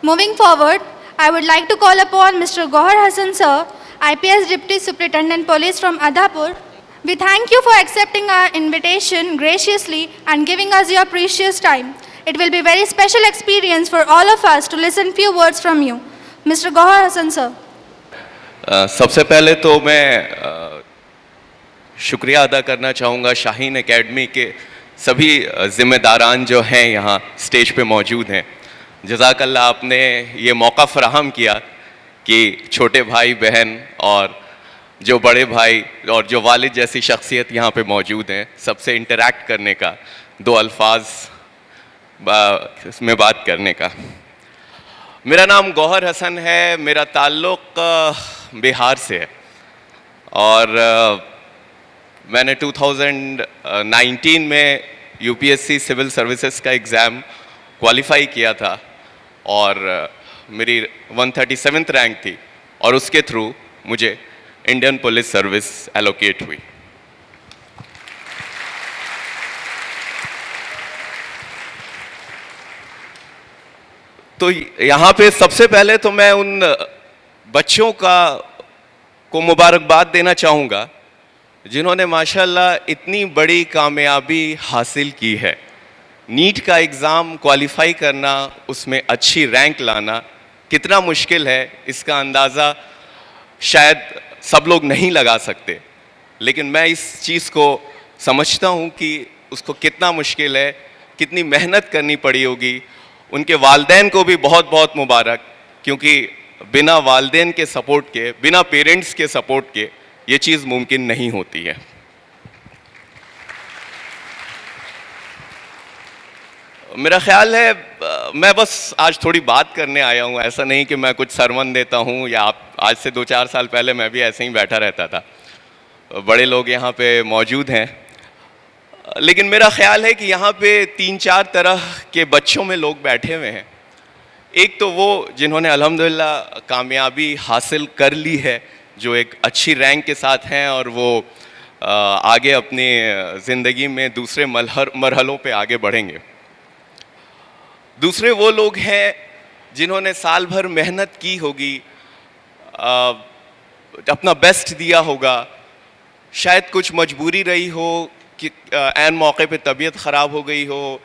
Moving forward, I would like to call upon Mr. Gohar Hassan sir, IPS Deputy Superintendent Police from Adhapur. We thank you for accepting our invitation graciously and giving us your precious time. It will be a very special experience for all of us to listen few words from you. Mr. Gohar Hassan sir. सबसे पहले तो मैं शुक्रिया अदा करना चाहूँगा Shaheen academy के सभी ज़िम्मेदारान जो हैं यहाँ स्टेज पे मौजूद हैं। जज़ाकल्लाह, आपने ये मौका फ़राहम किया कि छोटे भाई बहन और जो बड़े भाई और जो वालिद जैसी शख्सियत यहाँ पे मौजूद हैं, सबसे इंटरैक्ट करने का, दो अल्फाज में बात करने का। मेरा नाम गौहर हसन है, मेरा ताल्लुक़ बिहार से है और मैंने 2019 में यूपीएससी सिविल सर्विसेज का एग्ज़ाम क्वालिफाई किया था और मेरी 137th रैंक थी और उसके थ्रू मुझे इंडियन पुलिस सर्विस एलोकेट हुई। तो यहाँ पे सबसे पहले तो मैं उन बच्चों को मुबारकबाद देना चाहूँगा जिन्होंने माशाल्लाह इतनी बड़ी कामयाबी हासिल की है। नीट का एग्ज़ाम क्वालिफाई करना, उसमें अच्छी रैंक लाना कितना मुश्किल है, इसका अंदाज़ा शायद सब लोग नहीं लगा सकते, लेकिन मैं इस चीज़ को समझता हूँ कि उसको कितना मुश्किल है, कितनी मेहनत करनी पड़ी होगी। उनके वालिदैन को भी बहुत बहुत मुबारक, क्योंकि बिना वालिदैन के सपोर्ट के, बिना पेरेंट्स के सपोर्ट के ये चीज़ मुमकिन नहीं होती है। मेरा ख्याल है मैं बस आज थोड़ी बात करने आया हूँ, ऐसा नहीं कि मैं कुछ सरमन देता हूँ या आप। आज से 2-4 साल पहले मैं भी ऐसे ही बैठा रहता था, बड़े लोग यहाँ पे मौजूद हैं, लेकिन मेरा ख्याल है कि यहाँ पे 3-4 तरह के बच्चों में लोग बैठे हुए हैं। एक तो वो जिन्होंने अल्हम्दुलिल्लाह कामयाबी हासिल कर ली है, जो एक अच्छी रैंक के साथ हैं और वो आगे अपनी ज़िंदगी में दूसरे मरहलों पे आगे बढ़ेंगे। दूसरे वो लोग हैं जिन्होंने साल भर मेहनत की होगी, अपना बेस्ट दिया होगा, शायद कुछ मजबूरी रही हो कि ऐन मौके पे तबीयत ख़राब हो गई हो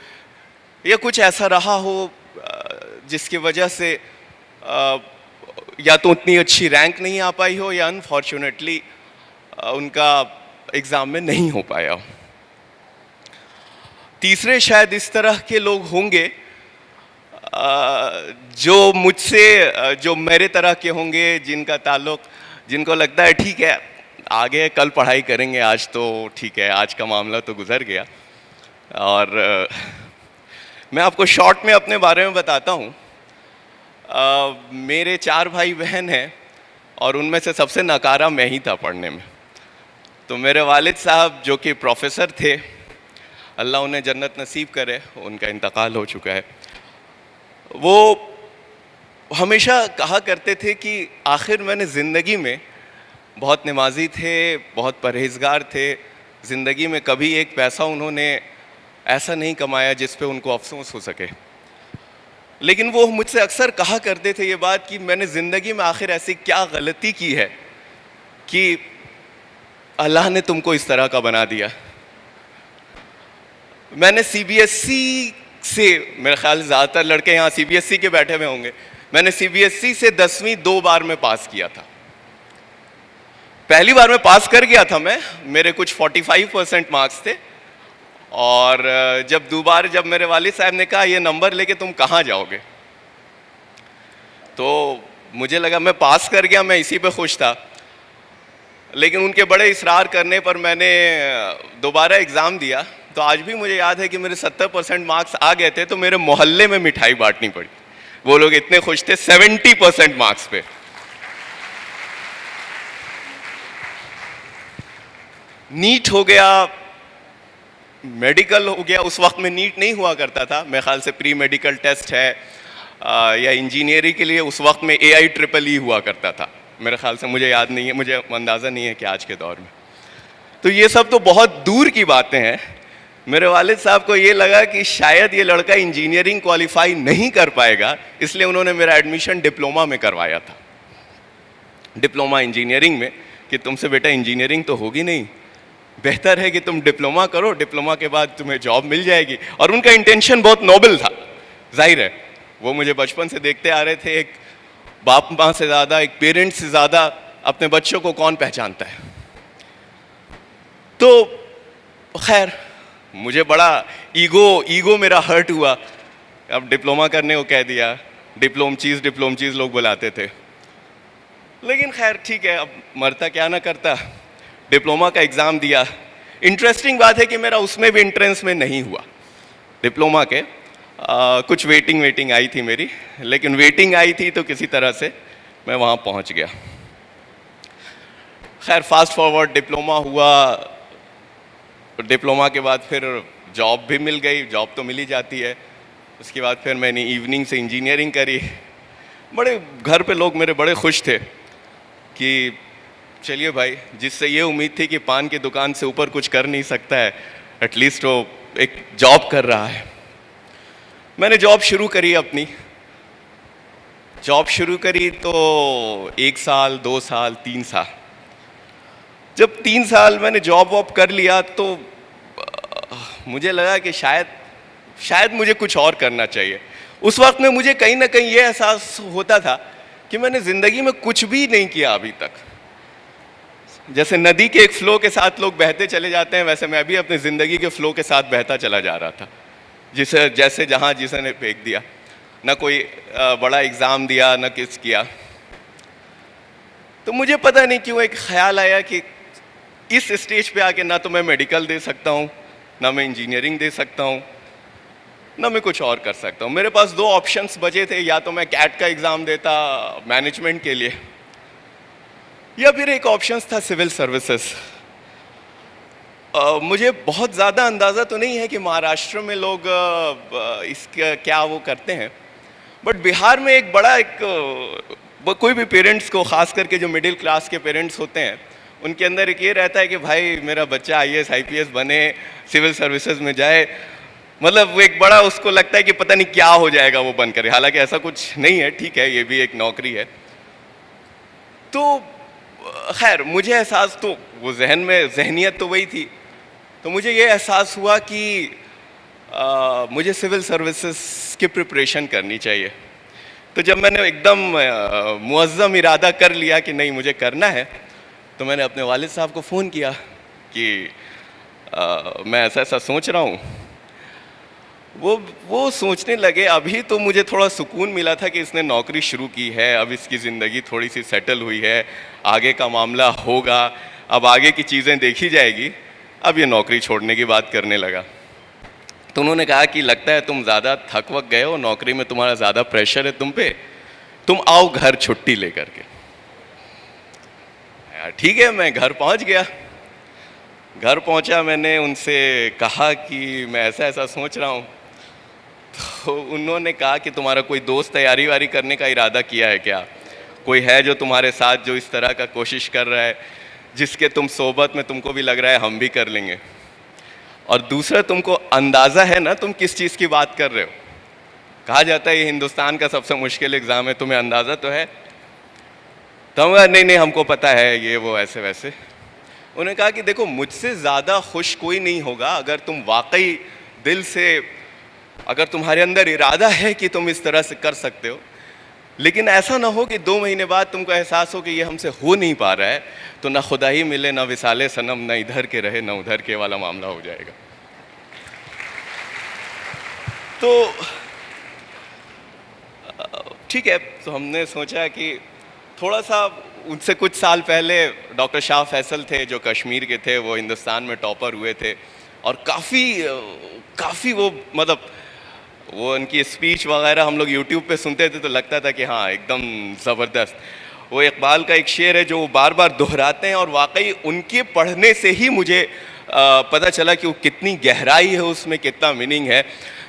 या कुछ ऐसा रहा हो जिसकी वजह से या तो उतनी अच्छी रैंक नहीं आ पाई हो या अनफॉर्चुनेटली उनका एग्ज़ाम में नहीं हो पाया हो। तीसरे शायद इस तरह के लोग होंगे जो मुझसे, जो मेरे तरह के होंगे, जिनका ताल्लुक़, जिनको लगता है ठीक है आगे कल पढ़ाई करेंगे, आज तो ठीक है, आज का मामला तो गुजर गया। और मैं आपको शॉर्ट में अपने बारे में बताता हूँ। मेरे 4 भाई बहन हैं और उनमें से सबसे नकारा मैं ही था पढ़ने में। तो मेरे वालिद साहब जो कि प्रोफेसर थे, अल्लाह उन्हें जन्नत नसीब करे, उनका इंतकाल हो चुका है, वो हमेशा कहा करते थे कि आखिर मैंने ज़िंदगी में, बहुत नमाजी थे, बहुत परहेज़गार थे, ज़िंदगी में कभी एक पैसा उन्होंने ऐसा नहीं कमाया जिस पे उनको अफसोस हो सके। लेकिन वो मुझसे अक्सर कहा करते थे ये बात कि मैंने ज़िंदगी में आखिर ऐसी क्या गलती की है कि अल्लाह ने तुमको इस तरह का बना दिया। मैंने सीबीएसई से, मेरे ख्याल ज़्यादातर लड़के यहाँ सीबीएसई के बैठे हुए होंगे, मैंने सीबीएसई से 10वीं 2 बार में पास किया था। पहली बार में पास कर गया था मैं, मेरे कुछ 45% मार्क्स थे, और जब मेरे वालिद साहब ने कहा ये नंबर लेके तुम कहाँ जाओगे, तो मुझे लगा मैं पास कर गया, मैं इसी पे खुश था। लेकिन उनके बड़े इसरार करने पर मैंने दोबारा एग्ज़ाम दिया, तो आज भी मुझे याद है कि मेरे 70% मार्क्स आ गए थे, तो मेरे मोहल्ले में मिठाई बांटनी पड़ी। वो लोग इतने खुश थे 70% मार्क्स पे। नीट हो गया, मेडिकल हो गया। उस वक्त में नीट नहीं हुआ करता था, मेरे ख्याल से प्री मेडिकल टेस्ट है, या इंजीनियरिंग के लिए उस वक्त में AIEEE हुआ करता था। मेरे ख्याल से, मुझे याद नहीं है, मुझे अंदाज़ा नहीं है कि आज के दौर में। तो ये सब तो बहुत दूर की बातें हैं। मेरे वालिद साहब को ये लगा कि शायद ये लड़का इंजीनियरिंग क्वालिफाई नहीं कर पाएगा, इसलिए उन्होंने मेरा एडमिशन डिप्लोमा में करवाया था, डिप्लोमा इंजीनियरिंग में, कि तुमसे बेटा इंजीनियरिंग तो होगी नहीं, बेहतर है कि तुम डिप्लोमा करो, डिप्लोमा के बाद तुम्हें जॉब मिल जाएगी। और उनका इंटेंशन बहुत नोबल था, जाहिर है वो मुझे बचपन से देखते आ रहे थे, एक बाप माँ से ज़्यादा, एक पेरेंट्स से ज़्यादा अपने बच्चों को कौन पहचानता है। तो खैर मुझे बड़ा ईगो मेरा हर्ट हुआ, अब डिप्लोमा करने को कह दिया, डिप्लोम चीज़ लोग बुलाते थे, लेकिन खैर ठीक है, अब मरता क्या ना करता, डिप्लोमा का एग्ज़ाम दिया। इंटरेस्टिंग बात है कि मेरा उसमें भी एंट्रेंस में नहीं हुआ डिप्लोमा के, कुछ वेटिंग आई थी मेरी, लेकिन वेटिंग आई थी तो किसी तरह से मैं वहाँ पहुँच गया। खैर फास्ट फॉरवर्ड डिप्लोमा हुआ, डिप्लोमा के बाद फिर जॉब भी मिल गई, जॉब तो मिल ही जाती है। उसके बाद फिर मैंने इवनिंग से इंजीनियरिंग करी। बड़े घर पे लोग मेरे बड़े खुश थे कि चलिए भाई, जिससे ये उम्मीद थी कि पान की दुकान से ऊपर कुछ कर नहीं सकता है, एटलीस्ट वो एक जॉब कर रहा है। मैंने जॉब शुरू करी, अपनी जॉब शुरू करी तो 1 साल 2 साल 3 साल, जब 3 साल मैंने जॉब वॉब कर लिया तो मुझे लगा कि शायद मुझे कुछ और करना चाहिए। उस वक्त में मुझे कहीं ना कहीं ये एहसास होता था कि मैंने ज़िंदगी में कुछ भी नहीं किया अभी तक। जैसे नदी के एक फ़्लो के साथ लोग बहते चले जाते हैं, वैसे मैं भी अपनी ज़िंदगी के फ़्लो के साथ बहता चला जा रहा था, जैसे जहाँ जिसने फेंक दिया, ना कोई बड़ा एग्ज़ाम दिया, ना किस किया। तो मुझे पता नहीं क्यों एक ख्याल आया कि इस स्टेज पे आके ना तो मैं मेडिकल दे सकता हूँ, ना मैं इंजीनियरिंग दे सकता हूँ, ना मैं कुछ और कर सकता हूँ। मेरे पास 2 ऑप्शंस बचे थे, या तो मैं कैट का एग्ज़ाम देता मैनेजमेंट के लिए, या फिर एक ऑप्शन था सिविल सर्विसेज। मुझे बहुत ज़्यादा अंदाज़ा तो नहीं है कि महाराष्ट्र में लोग इसका क्या वो करते हैं, बट बिहार में एक बड़ा कोई भी पेरेंट्स को, ख़ास करके जो मिडिल क्लास के पेरेंट्स होते हैं, उनके अंदर एक ये रहता है कि भाई मेरा बच्चा IAS IPS बने, सिविल सर्विसेज में जाए, मतलब वो एक बड़ा उसको लगता है कि पता नहीं क्या हो जाएगा वो बन कर। हालांकि ऐसा कुछ नहीं है, ठीक है, ये भी एक नौकरी है। तो खैर मुझे एहसास, तो वो जहनियत तो वही थी, तो मुझे ये एहसास हुआ कि मुझे सिविल सर्विसेज की प्रिपरेशन करनी चाहिए। तो जब मैंने एकदम मुअज़्ज़म इरादा कर लिया कि नहीं मुझे करना है, तो मैंने अपने वालिद साहब को फ़ोन किया कि मैं ऐसा सोच रहा हूँ। वो सोचने लगे। अभी तो मुझे थोड़ा सुकून मिला था कि इसने नौकरी शुरू की है, अब इसकी ज़िंदगी थोड़ी सी सेटल हुई है, आगे का मामला होगा, अब आगे की चीज़ें देखी जाएगी। अब ये नौकरी छोड़ने की बात करने लगा। तो उन्होंने कहा कि लगता है तुम ज़्यादा थक वक गए हो, नौकरी में तुम्हारा ज़्यादा प्रेशर है तुम पे, तुम आओ घर छुट्टी लेकर के। ठीक है, मैं घर पहुंच गया। घर पहुंचा, मैंने उनसे कहा कि मैं ऐसा सोच रहा हूं। तो उन्होंने कहा कि तुम्हारा कोई दोस्त तैयारी वारी करने का इरादा किया है क्या? कोई है जो तुम्हारे साथ जो इस तरह का कोशिश कर रहा है, जिसके तुम सोबत में तुमको भी लग रहा है हम भी कर लेंगे? और दूसरा, तुमको अंदाज़ा है ना तुम किस चीज़ की बात कर रहे हो? कहा जाता है ये हिंदुस्तान का सबसे मुश्किल एग्ज़ाम है, तुम्हें अंदाज़ा तो है? तो नहीं हमको पता है, ये वो ऐसे वैसे। उन्होंने कहा कि देखो, मुझसे ज़्यादा खुश कोई नहीं होगा अगर तुम वाकई दिल से, अगर तुम्हारे अंदर इरादा है कि तुम इस तरह से कर सकते हो, लेकिन ऐसा ना हो कि 2 महीने बाद तुमको एहसास हो कि ये हमसे हो नहीं पा रहा है, तो ना खुदा ही मिले, ना विसाले सनम, ना इधर के रहे ना उधर के वाला मामला हो जाएगा। तो ठीक है, तो हमने सोचा कि थोड़ा सा, उनसे कुछ साल पहले डॉक्टर शाह फैसल थे जो कश्मीर के थे, वो हिंदुस्तान में टॉपर हुए थे, और काफ़ी वो, मतलब वो उनकी स्पीच वगैरह हम लोग यूट्यूब पे सुनते थे तो लगता था कि हाँ एकदम ज़बरदस्त। वो इकबाल का एक शेर है जो वो बार बार दोहराते हैं, और वाकई उनके पढ़ने से ही मुझे पता चला कि वो कितनी गहराई है उसमें, कितना मीनिंग है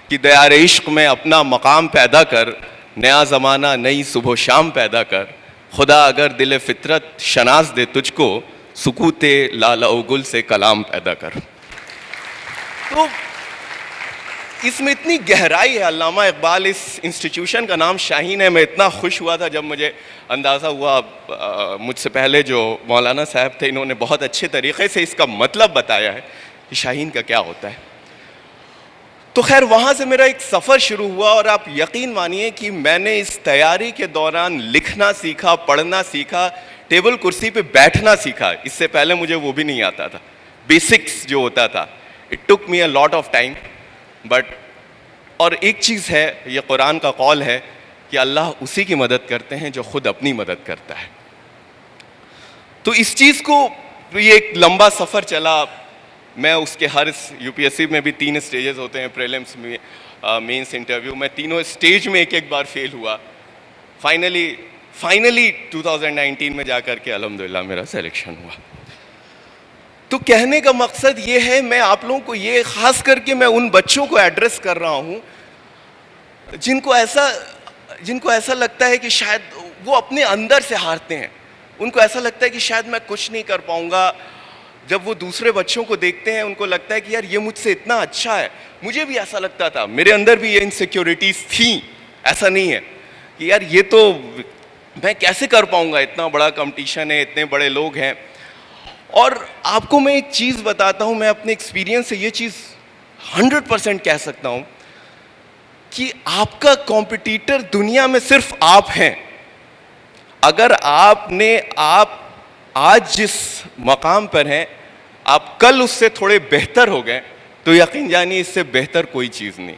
कि दयार इश्क में अपना मकाम पैदा कर, नया ज़माना नई सुबह शाम पैदा कर, खुदा अगर दिल फितरत शनास दे तुझको, सुकूते लाला गुल से कलाम पैदा कर। तो इसमें इतनी गहराई है। अल्लामा इकबाल, इस इंस्टीट्यूशन का नाम शाहीन है। मैं इतना खुश हुआ था जब मुझे अंदाज़ा हुआ, मुझसे पहले जो मौलाना साहब थे इन्होंने बहुत अच्छे तरीक़े से इसका मतलब बताया है कि शाहीन का क्या होता है। तो खैर वहाँ से मेरा एक सफ़र शुरू हुआ और आप यकीन मानिए कि मैंने इस तैयारी के दौरान लिखना सीखा, पढ़ना सीखा, टेबल कुर्सी पे बैठना सीखा। इससे पहले मुझे वो भी नहीं आता था, बेसिक्स जो होता था। It took me a lot of time but, और एक चीज़ है, ये कुरान का कौल है कि अल्लाह उसी की मदद करते हैं जो खुद अपनी मदद करता है। तो इस चीज़ को, ये एक लंबा सफ़र चला। मैं उसके हर यूपीएससी में भी 3 स्टेजेस होते हैं, प्रीलिम्स में, मेंस, इंटरव्यू में, तीनों स्टेज में एक एक बार फेल हुआ। फाइनली 2019 में जा कर के अल्हम्दुलिल्लाह मेरा सिलेक्शन हुआ। तो कहने का मकसद ये है, मैं आप लोगों को ये, ख़ास करके मैं उन बच्चों को एड्रेस कर रहा हूँ जिनको ऐसा लगता है कि शायद वो अपने अंदर से हारते हैं। उनको ऐसा लगता है कि शायद मैं कुछ नहीं कर पाऊँगा। जब वो दूसरे बच्चों को देखते हैं उनको लगता है कि यार ये मुझसे इतना अच्छा है। मुझे भी ऐसा लगता था, मेरे अंदर भी ये इनसिक्योरिटीज़ थी। ऐसा नहीं है कि यार ये तो मैं कैसे कर पाऊँगा, इतना बड़ा कंपटीशन है, इतने बड़े लोग हैं। और आपको मैं एक चीज़ बताता हूँ, मैं अपने एक्सपीरियंस से ये चीज़ 100% कह सकता हूँ कि आपका कॉम्पिटिटर दुनिया में सिर्फ आप हैं। अगर आप आज जिस मकाम पर हैं, आप कल उससे थोड़े बेहतर हो गए तो यकीन जानिए इससे बेहतर कोई चीज़ नहीं।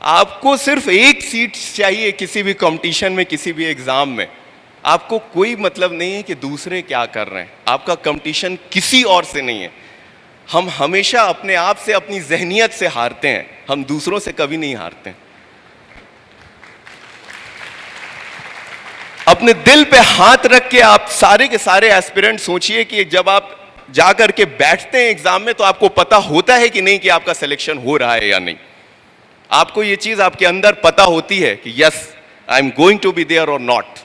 आपको सिर्फ एक सीट चाहिए किसी भी कंपटीशन में, किसी भी एग्ज़ाम में। आपको कोई मतलब नहीं है कि दूसरे क्या कर रहे हैं। आपका कंपटीशन किसी और से नहीं है। हम हमेशा अपने आप से, अपनी जहनियत से हारते हैं, हम दूसरों से कभी नहीं हारते हैं। अपने दिल पे हाथ रख के आप सारे के सारे एस्पिरेंट सोचिए कि जब आप जाकर के बैठते हैं एग्जाम में तो आपको पता होता है कि नहीं कि आपका सिलेक्शन हो रहा है या नहीं। आपको ये चीज आपके अंदर पता होती है कि yes, I am going to be there और नॉट।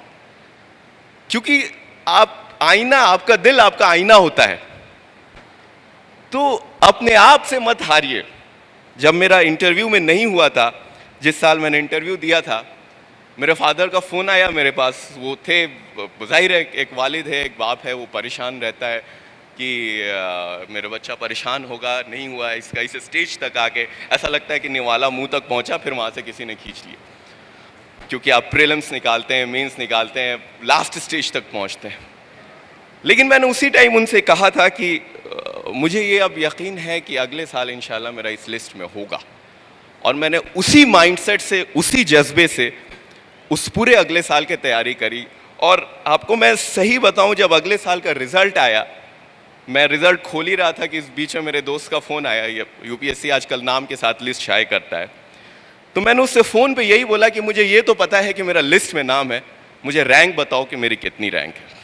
क्योंकि आपका दिल आपका आईना होता है। तो अपने आप से मत हारिए। जब मेरा इंटरव्यू में नहीं हुआ था, जिस साल मैंने इंटरव्यू दिया था, मेरे फादर का फ़ोन आया मेरे पास। वो थे, ज़ाहिर है एक वालिद है, एक बाप है, वो परेशान रहता है कि मेरा बच्चा परेशान होगा, नहीं हुआ है इसका। इस स्टेज तक आके ऐसा लगता है कि निवाला मुंह तक पहुंचा, फिर वहाँ से किसी ने खींच लिया। क्योंकि आप प्रीलिम्स निकालते हैं, मेंस निकालते हैं, लास्ट स्टेज तक पहुँचते हैं। लेकिन मैंने उसी टाइम उनसे कहा था कि मुझे ये अब यकीन है कि अगले साल इंशाल्लाह मेरा इस लिस्ट में होगा। और मैंने उसी माइंडसेट से, उसी जज्बे से उस पूरे अगले साल की तैयारी करी। और आपको मैं सही बताऊं, जब अगले साल का रिज़ल्ट आया, मैं रिज़ल्ट खोल ही रहा था कि इस बीच में मेरे दोस्त का फ़ोन आया। यूपीएससी आजकल नाम के साथ लिस्ट शाये करता है। तो मैंने उससे फ़ोन पे यही बोला कि मुझे ये तो पता है कि मेरा लिस्ट में नाम है, मुझे रैंक बताओ कि मेरी कितनी रैंक है।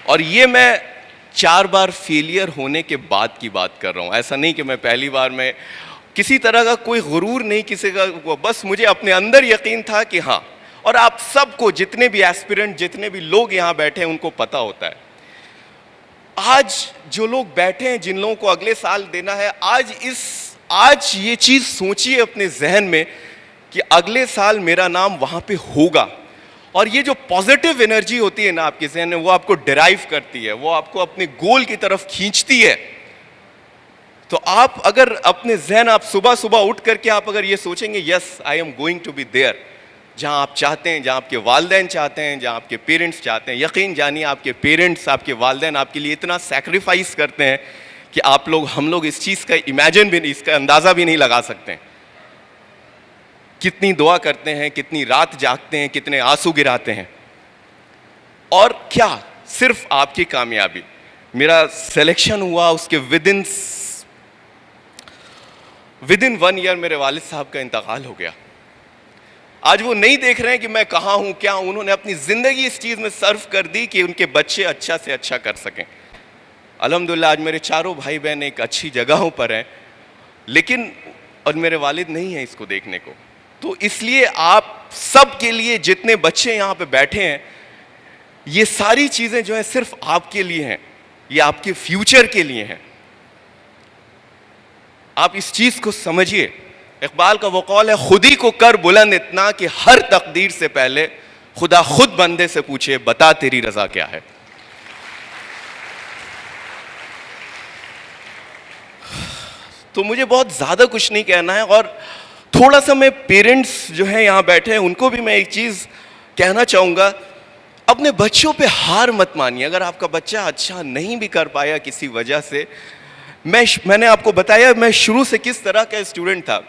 और ये मैं 4 बार फेलियर होने के बाद की बात कर रहा हूँ। ऐसा नहीं कि मैं पहली बार में, किसी तरह का कोई गुरूर नहीं किसी का, बस मुझे अपने अंदर यकीन था कि हाँ। और आप सबको, जितने भी एस्पिरेंट, जितने भी लोग यहाँ बैठे हैं, उनको पता होता है। आज जो लोग बैठे हैं, जिन लोगों को अगले साल देना है, आज ये चीज़ सोचिए अपने जहन में कि अगले साल मेरा नाम वहाँ पे होगा। और ये जो पॉजिटिव एनर्जी होती है ना आपके जहन में, वो आपको डिराइव करती है, वो आपको अपने गोल की तरफ खींचती है। तो आप अगर अपने जहन, आप सुबह सुबह उठ करके आप अगर ये सोचेंगे yes I am going to be there, जहाँ आप चाहते हैं, जहाँ आपके वालिदैन चाहते हैं, जहाँ आपके पेरेंट्स चाहते हैं, यकीन जानिए आपके पेरेंट्स, आपके वालिदैन आपके लिए इतना सैक्रिफाइस करते हैं कि हम लोग इस चीज़ का इमेजिन भी नहीं, इसका अंदाज़ा भी नहीं लगा सकते हैं। कितनी दुआ करते हैं, कितनी रात जागते हैं, कितने आंसू गिराते हैं। और क्या सिर्फ आपकी कामयाबी, मेरा सिलेक्शन हुआ, उसके विदिन 1 ईयर मेरे वालिद साहब का इंतकाल हो गया। आज वो नहीं देख रहे हैं कि मैं कहाँ हूँ, क्या हूँ। उन्होंने अपनी ज़िंदगी इस चीज़ में सर्व कर दी कि उनके बच्चे अच्छा से अच्छा कर सकें। अल्हम्दुलिल्लाह आज मेरे चारों भाई बहन एक अच्छी जगहों पर हैं, लेकिन और मेरे वालिद नहीं हैं इसको देखने को। तो इसलिए आप सब के लिए, जितने बच्चे यहाँ पे बैठे हैं, ये सारी चीज़ें जो हैं सिर्फ आपके लिए हैं। ये आपके फ्यूचर के लिए हैं। आप इस चीज को समझिए। इकबाल का वो कौल है, खुद ही को कर बुलंद इतना कि हर तकदीर से पहले खुदा खुद बंदे से पूछे, बता तेरी रजा क्या है। तो मुझे बहुत ज्यादा कुछ नहीं कहना है, और थोड़ा सा मैं पेरेंट्स जो हैं यहां बैठे हैं उनको भी मैं एक चीज कहना चाहूंगा, अपने बच्चों पे हार मत मानिए। अगर आपका बच्चा अच्छा नहीं भी कर पाया किसी वजह से, मैंने आपको बताया मैं शुरू से किस तरह का स्टूडेंट था।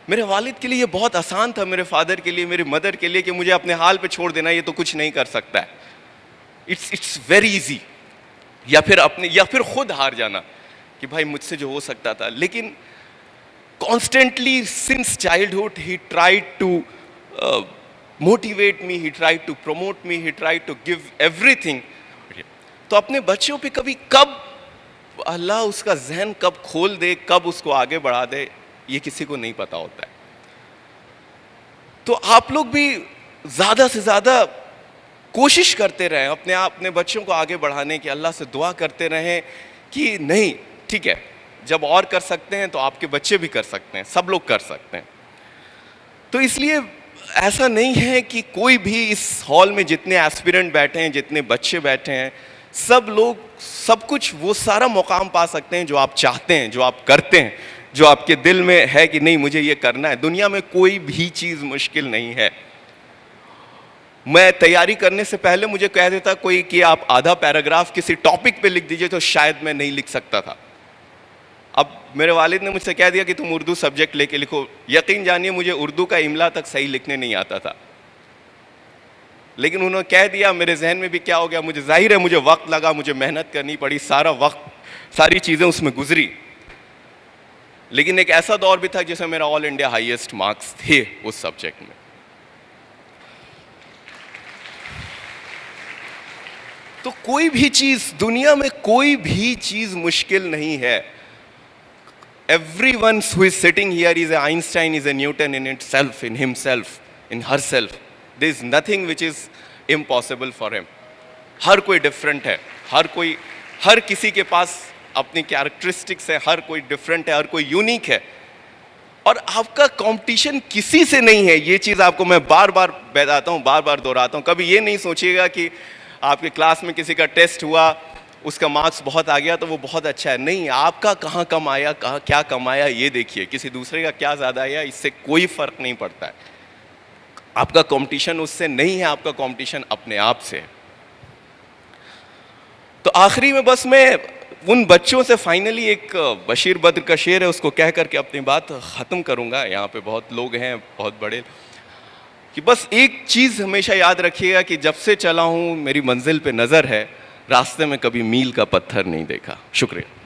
मेरे वालिद के लिए ये बहुत आसान था, मेरे फादर के लिए, मेरी मदर के लिए, कि मुझे अपने हाल पे छोड़ देना, ये तो कुछ नहीं कर सकता है। It's very easy. या फिर खुद हार जाना कि भाई मुझसे जो हो सकता था। लेकिन constantly since childhood he tried to motivate me, he tried to promote me, he tried to give everything. तो अपने बच्चों पे कभी कब अल्लाह उसका जहन कब खोल दे, कब उसको आगे बढ़ा दे, ये किसी को नहीं पता होता है। तो आप लोग भी ज्यादा से ज्यादा कोशिश करते रहें अपने बच्चों को आगे बढ़ाने की। अल्लाह से दुआ करते रहें कि नहीं ठीक है, जब और कर सकते हैं तो आपके बच्चे भी कर सकते हैं, सब लोग कर सकते हैं। तो इसलिए ऐसा नहीं है कि कोई भी इस हॉल में जितने एस्पिरेंट बैठे हैं, जितने बच्चे बैठे हैं, सब लोग सब कुछ वो सारा मुकाम पा सकते हैं जो आप चाहते हैं, जो आप करते हैं, जो आपके दिल में है कि नहीं मुझे ये करना है। दुनिया में कोई भी चीज़ मुश्किल नहीं है। मैं तैयारी करने से पहले मुझे कह देता कोई कि आप आधा पैराग्राफ किसी टॉपिक पे लिख दीजिए, तो शायद मैं नहीं लिख सकता था। अब मेरे वालिद ने मुझसे कह दिया कि तुम उर्दू सब्जेक्ट लेके लिखो। यकीन जानिए मुझे उर्दू का इमला तक सही लिखने नहीं आता था, लेकिन उन्होंने कह दिया। मेरे जहन में भी क्या हो गया, मुझे जाहिर है मुझे वक्त लगा, मुझे मेहनत करनी पड़ी, सारा वक्त सारी चीज़ें उसमें गुजरी। लेकिन एक ऐसा दौर भी था जिसमें मेरा ऑल इंडिया हाईएस्ट मार्क्स थे उस सब्जेक्ट में। तो कोई भी चीज़ दुनिया में, कोई भी चीज़ मुश्किल नहीं है। Everyone who is sitting here is a Einstein, is a Newton in itself, in himself, in herself. There is nothing which is impossible for him. हर कोई डिफरेंट है, हर किसी के पास अपनी कैरेक्टरिस्टिक्स है, हर कोई डिफरेंट है, हर कोई यूनिक है। और आपका कंपटीशन किसी से नहीं है। ये चीज़ आपको मैं बार बार बताता हूँ, बार बार दोहराता हूँ। कभी ये नहीं सोचिएगा कि आपके क्लास में किसी का टेस्ट हुआ, उसका मार्क्स बहुत आ गया तो वो बहुत अच्छा है। नहीं, आपका कहाँ कम आया, कहाँ क्या कम आया ये देखिए। किसी दूसरे का क्या ज़्यादा आया इससे कोई फ़र्क नहीं पड़ता है। आपका कंपटीशन उससे नहीं है, आपका कंपटीशन अपने आप से है। तो आखिरी में बस मैं उन बच्चों से फाइनली एक बशीर बद्र का शेर है उसको कह करके अपनी बात ख़त्म करूँगा। यहाँ पे बहुत लोग हैं, बहुत बड़े, कि बस एक चीज़ हमेशा याद रखिएगा कि जब से चला हूँ मेरी मंजिल पे नज़र है, रास्ते में कभी मील का पत्थर नहीं देखा। शुक्रिया।